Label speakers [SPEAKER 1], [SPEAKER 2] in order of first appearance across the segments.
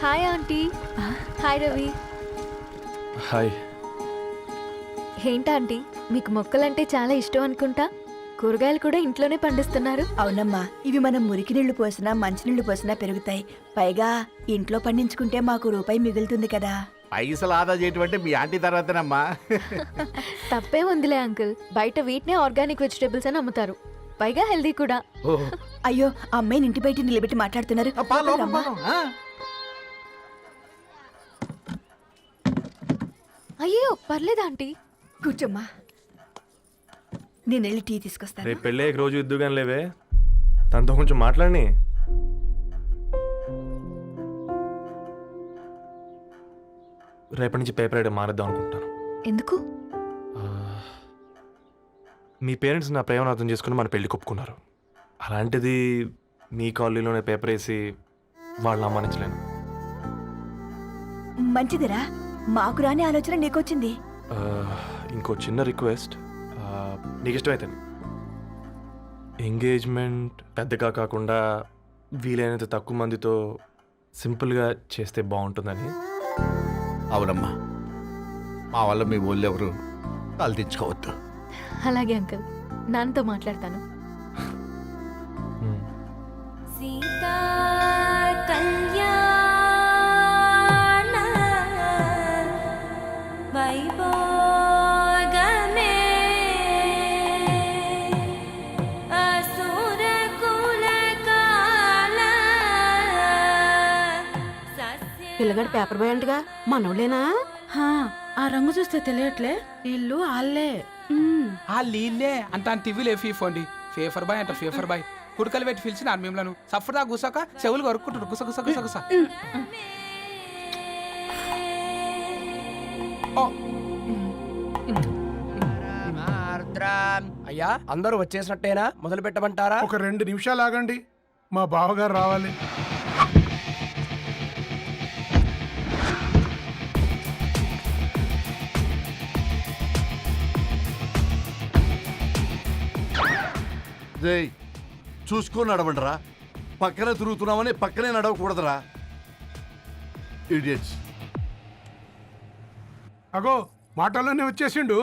[SPEAKER 1] Hi aunty. Hi Ravi.
[SPEAKER 2] Hi.
[SPEAKER 1] ఏంటా aunty, మీకు మొక్కలంటే చాలా ఇష్టం అనుకుంటా. కూరగాయలు కూడా ఇంట్లోనే పండిస్తున్నారు.
[SPEAKER 3] అవునమ్మా, ఇవి మనం మురికి నీళ్లు పోసినా మంచినీళ్లు పోసినా పెరుగుతాయి. పైగా ఇంట్లో పండించుకుంటే మాకు రూపాయి మిగులుతుంది కదా.
[SPEAKER 4] పైసలు ఆదా చేయటం అంటే మీ ఆంటీ తర్వాతనమ్మా.
[SPEAKER 1] తప్పే ఉందిలే అంకుల్, బయట వీటినే ఆర్గానిక్ వెజిటేబుల్స్ అని అమ్ముతారు, పైగా హెల్దీ కూడా.
[SPEAKER 3] అయ్యో, ఆ అమ్మాయిని ఇంటి బయట నిలబెట్టి మాట్లాడుతున్నారు. రమ్మా.
[SPEAKER 1] అయ్యో పర్లేదు ఆంటీ.
[SPEAKER 3] కూర్చోమ్మా, నేను వెళ్ళి టీ తీసుకొస్తాను.
[SPEAKER 2] రేపు పెళ్ళి రోజు ఇద్దుగాని లేవే, తనతో కొంచెం మాట్లాడి. రేపటి నుంచి పేపర్ రైడ్ మారేద్దాం అనుకుంటాను.
[SPEAKER 1] ఎందుకు?
[SPEAKER 2] మీ పేరెంట్స్ నా ప్రేమను అర్థం చేసుకుని మన పెళ్లి ఒప్పుకున్నారు. అలాంటిది మీ కాలనీలోనే పేపర్ వేసి వాళ్ళని అమ్మానించలేను.
[SPEAKER 3] మంచిదిరా, మాకు రాని ఆలోచన నీకొచ్చింది.
[SPEAKER 2] ఇంకో చిన్న రిక్వెస్ట్, నీకు ఇష్టమైతే ఎంగేజ్మెంట్ పెద్దగా కాకుండా వీలైనంత తక్కువ మందితో సింపుల్గా చేస్తే బాగుంటుందని.
[SPEAKER 4] అవునమ్మా, మా వల్ల మీ ఊళ్ళో ఎవరు కాలు తెచ్చుకోవద్దు.
[SPEAKER 1] అలాగే అంకుల్, నాన్నతో మాట్లాడతాను.
[SPEAKER 5] సీతా కళ్యాణ వైభోగమే అసుర కుల కాల.
[SPEAKER 6] పిల్లగాడు పేపర్ బాయ్ అంటగా, మనోళ్ళేనా?
[SPEAKER 7] ఆ రంగు చూస్తే తెలియట్లే, ఇల్లు ఆళ్ళే.
[SPEAKER 8] ఆ లీల్లే అంత టీవీలో ఫీఫోండి. ఫేఫర్ బాయ్ అంట, ఫేఫర్ బాయ్. కుడుకలు పెట్టి పిలిచిన మిమ్మలను సఫర్దా గుసక చెవులు కొరుక్కుంటారు. గుస గుస గుస గుస.
[SPEAKER 9] అయ్యా, అందరూ వచ్చేసినట్టేనా? మొదలు పెట్టమంటారా?
[SPEAKER 10] ఒక 2 నిమిషాలు ఆగండి, మా బావగారు రావాలి.
[SPEAKER 4] చూసుకొని నడవండిరా. పక్కనే తిరుగుతున్నామని పక్కనే నడవకూడదురా. ఇడియట్స్.
[SPEAKER 10] అగో, మాటల్లోనే వచ్చేసిండు.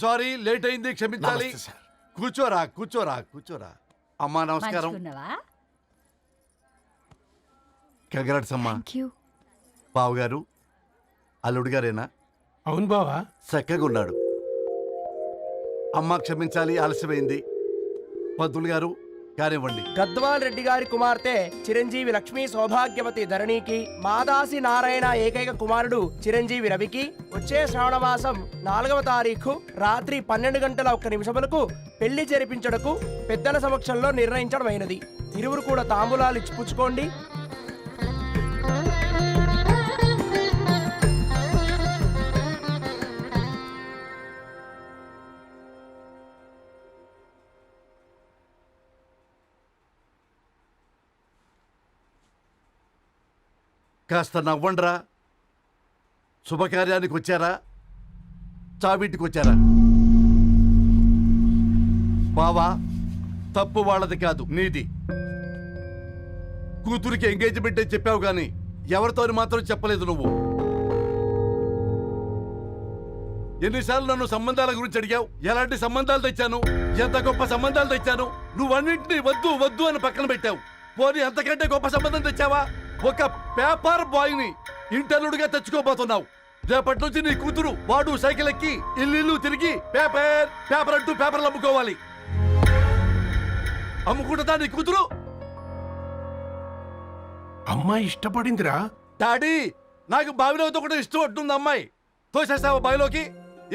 [SPEAKER 4] సారీ లేట్ అయింది, క్షమించాలి. కూర్చోరా కూర్చోరా కూర్చోరా. అమ్మా నమస్కారం. కంగ్రాట్స్ అమ్మా. బావగారు అల్లుడు గారేనా?
[SPEAKER 10] అవును బావా,
[SPEAKER 4] చక్కగా ఉన్నాడు. అమ్మ క్షమించాలి, ఆలస్యమైంది. పంతులు గారు కానివ్వండి.
[SPEAKER 9] గద్వాల్ రెడ్డి గారి కుమార్తె చిరంజీవి లక్ష్మీ సౌభాగ్యవతి ధరణికి, మాదాసి నారాయణ ఏకైక కుమారుడు చిరంజీవి రవికి వచ్చే శ్రావణమాసం 4వ తారీఖు రాత్రి 12:01 పెళ్లి జరిపించడకు పెద్దల సమక్షంలో నిర్ణయించడమైనది. ఇరువురు కూడా తాంబూలాలు ఇచ్చి పుచ్చుకోండి.
[SPEAKER 4] కాస్త నవ్వండ్రా. శుభకార్యానికి వచ్చారా, చావింటికి వచ్చారా? బావా, తప్పు వాళ్ళది కాదు, నీది. కూతురికి ఎంగేజ్మెంట్ అని చెప్పావు కానీ ఎవరితోని మాత్రం చెప్పలేదు నువ్వు. ఎన్నిసార్లు నన్ను సంబంధాల గురించి అడిగావు? ఎలాంటి సంబంధాలు తెచ్చాను, ఎంత గొప్ప సంబంధాలు తెచ్చాను. నువ్వన్నింటినీ వద్దు వద్దు అని పక్కన పెట్టావు. పోనీ అంతకంటే గొప్ప సంబంధం తెచ్చావా? ఒక పేపర్ బాయ్ ని ఇంటర్లుడిగా తెచ్చుకోబోతున్నావు. రేపటి నుంచి నీ కూతురు వాడు సైకిల్ ఎక్కి ఇల్లు తిరిగి పేపర్ పేపర్ అంటూ పేపర్లు అమ్ముకోవాలి. అమ్ముకుంటుందా నీ కూతురు?
[SPEAKER 10] అమ్మాయి ఇష్టపడిందిరా.
[SPEAKER 4] డాడీ, నాకు బావిలోతో కూడా ఇష్టం అంటుంది అమ్మాయి. తోసేస్తావా బావిలోకి?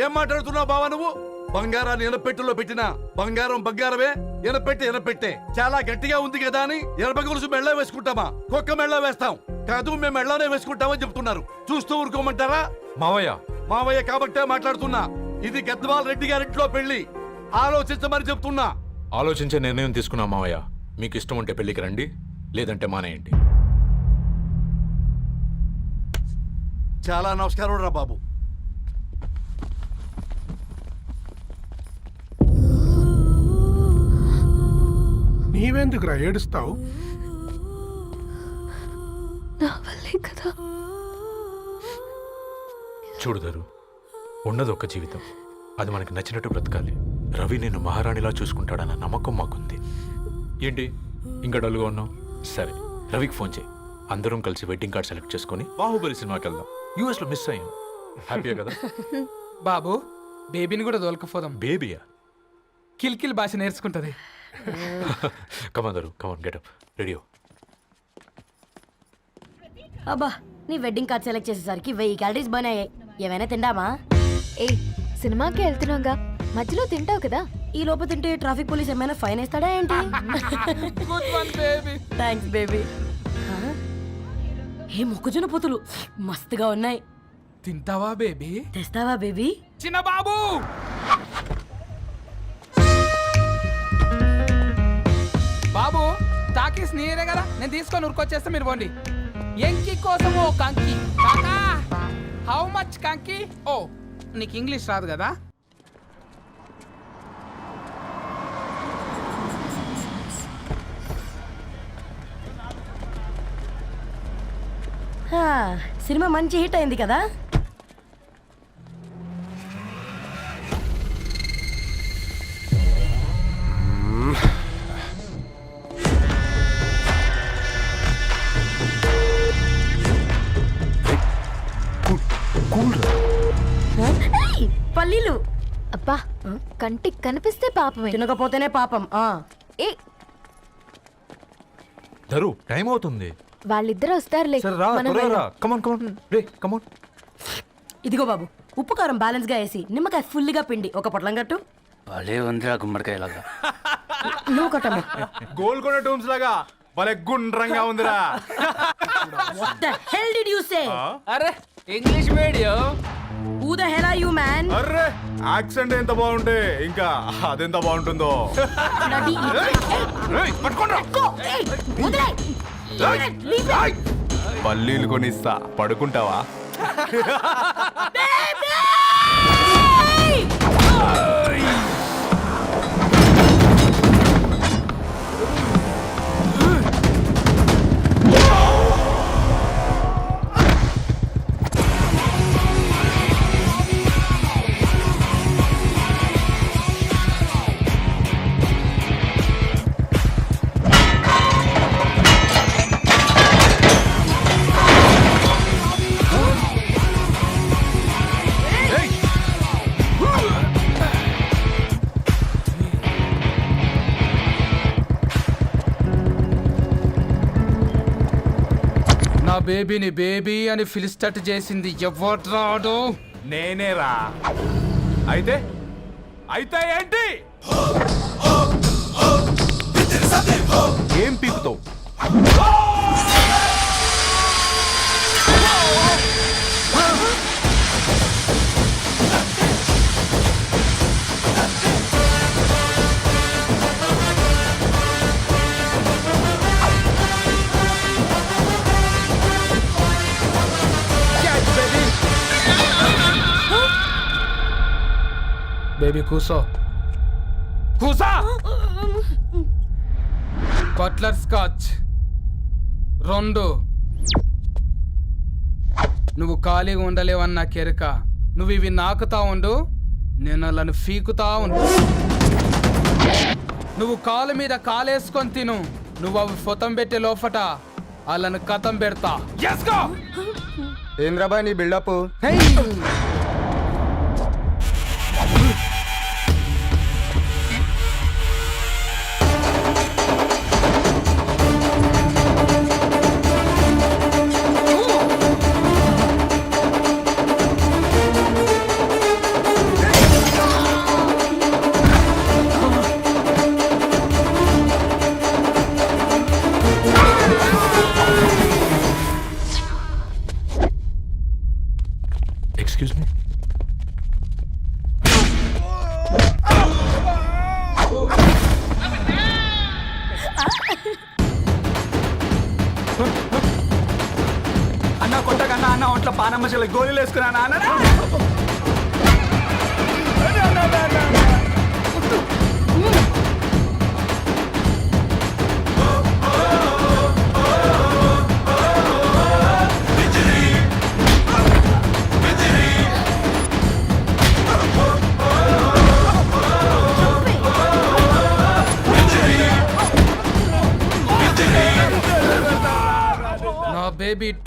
[SPEAKER 4] ఏం మాట్లాడుతున్నావు బావా నువ్వు? బంగారాన్ని ఎనపెట్టులో పెట్టినా బంగారం బంగారమే, ఎనపెట్టే చాలా గట్టిగా ఉంది కదా అని ఎనప గొలుసు మెళ్ళ వేసుకుంటామా? కుక్క మెళ్ళ వేస్తాం కాదు, మేము మెళ్ళనే వేసుకుంటామని చెప్తున్నారు. చూస్తూ ఊరుకోమంటారా? మావయ్య కాబట్టే మాట్లాడుతున్నా. ఇది గద్వాల్ రెడ్డి గారింట్లో పెళ్లి, ఆలోచించమని చెప్తున్నా.
[SPEAKER 11] ఆలోచించే నిర్ణయం తీసుకున్నా మావయ్య. మీకు ఇష్టం ఉంటే పెళ్లికి రండి, లేదంటే మానేయండి.
[SPEAKER 4] చాలా నమస్కారం రా బాబు.
[SPEAKER 10] నీవెందుకురా ఏడుస్తావు?
[SPEAKER 1] నా వల్లే కదా.
[SPEAKER 11] చూడుదరు, ఉన్నది ఒక్క జీవితం, అది మనకి నచ్చినట్టు బ్రతకాలి. రవి నేను మహారాణిలా చూసుకుంటాడన్న నమ్మకం మాకుంది. ఏంటి ఇంకా డల్గా ఉన్నావు? సరే, రవికి ఫోన్ చేయి. అందరం కలిసి వెడ్డింగ్ కార్డ్ సెలెక్ట్ చేసుకొని బాహుబలి సినిమాకి వెళ్దాం. యూఎస్లో మిస్ అయ్యాం. హ్యాపీయా కదా?
[SPEAKER 8] బాబు, బేబీని కూడా దోలకపోదాం.
[SPEAKER 11] బేబీయా?
[SPEAKER 8] కిల్కిల్ భాష నేర్చుకుంటది.
[SPEAKER 11] కమాందరు, కమాన్, గెటప్, రెడీ.
[SPEAKER 6] అబ్బా, నీ వెడ్డింగ్ కార్డ్ సెలెక్ట్ చేసేసరికి 1000 క్యాలరీస్ బర్న్ అయ్యాయి. ఏమైనా తిండామా?
[SPEAKER 1] ఏ సినిమాకి వెళ్తున్నాగా, మధ్యలో తింటావు కదా.
[SPEAKER 6] ఈ లోపు తింటే ట్రాఫిక్ పోలీస్ ఏమైనా ఫైన్ వేస్తాడా ఏంటి?
[SPEAKER 8] Good one baby.
[SPEAKER 6] Thanks baby. ఏ మొక్కజొన్న పొతులు మస్తుగా ఉన్నాయి.
[SPEAKER 8] తింటావా బేబీ?
[SPEAKER 6] తెస్తావా బేబీ?
[SPEAKER 8] చిన్న బాబు, బాబు టాకీస్ నీరే కదా, నేను తీసుకొని ఉరుకొచ్చేస్తే మీరు పోండి. ఎంకి కోసం ఓ కంకి. కాకా, హౌ మచ్ కంకి? ఓ, నీకు ఇంగ్లీష్ రాదు కదా.
[SPEAKER 6] హా, సినిమా మంచి హిట్ అయింది కదా. ఏయ్, పల్లీలు
[SPEAKER 1] అబ్బా, కంటికి కనిపిస్తే పాపమే.
[SPEAKER 6] తినకపోతేనే పాపం.
[SPEAKER 1] ఏ
[SPEAKER 11] దరు, టైం అవుతుంది.
[SPEAKER 1] వాళ్ళిద్దరు వస్తారులే.
[SPEAKER 11] సరే రా,
[SPEAKER 1] మనం
[SPEAKER 11] త్వరగా రా.
[SPEAKER 1] వెళ్దాం.
[SPEAKER 11] కమాన్ కమాన్ రే, కమాన్.
[SPEAKER 6] ఇదిగో బాబు, ఉప్పు కారం బ్యాలెన్స్ గా వేసి నిమ్మకాయ ఫుల్గా పిండి ఒక పొట్లం కట్టు.
[SPEAKER 9] భలే ఉందిరా గుమ్మడికాయలాగా.
[SPEAKER 6] నువ్వు కట్టమ్మా.
[SPEAKER 2] గోల్కొండ టూమ్స్ లాగా భలే గుండ్రంగా ఉందిరా.
[SPEAKER 6] What the hell did you say?
[SPEAKER 8] అరే English medium.
[SPEAKER 6] Who the hell are you, man?
[SPEAKER 2] Array, accent ఎంత బాగుంటే ఇంకా అదెంత బాగుంటుందో.
[SPEAKER 6] Bloody idiot. Go. Hey, వదిలేయ్. Leave it.
[SPEAKER 2] పల్లీలు కొనిస్తా, పడుకుంటావా?
[SPEAKER 8] నా బేబీని బేబీ అని ఫిలిస్టట్ చేసింది ఎవడ్రాడు?
[SPEAKER 2] నేనేరా. అయితే అయితే ఏంటి? ఏం పీకుతావు?
[SPEAKER 8] బేబీ కూసో, కూసా. Buttler scotch 2. నువ్వు ఖాళీగా ఉండలేవన్న కెరక. నువ్వు ఇవి నాకుతా ఉండు, నేను అలాను ఫీకుతా ఉండు. నువ్వు కాలు మీద కాలేసుకొని తిను. నువ్వు అవి ఫొతం పెట్టే లోపట అలాను కథం పెడతా.
[SPEAKER 9] ఏంద్రాబాయ్ నీ బిల్డప్?
[SPEAKER 11] Excuse me.
[SPEAKER 9] అన్న కొట్టకన్నా అన్న ఒంట్లో పానమ్మశల గోళీలు వేసుకున్నా అన్న.
[SPEAKER 8] బేబీ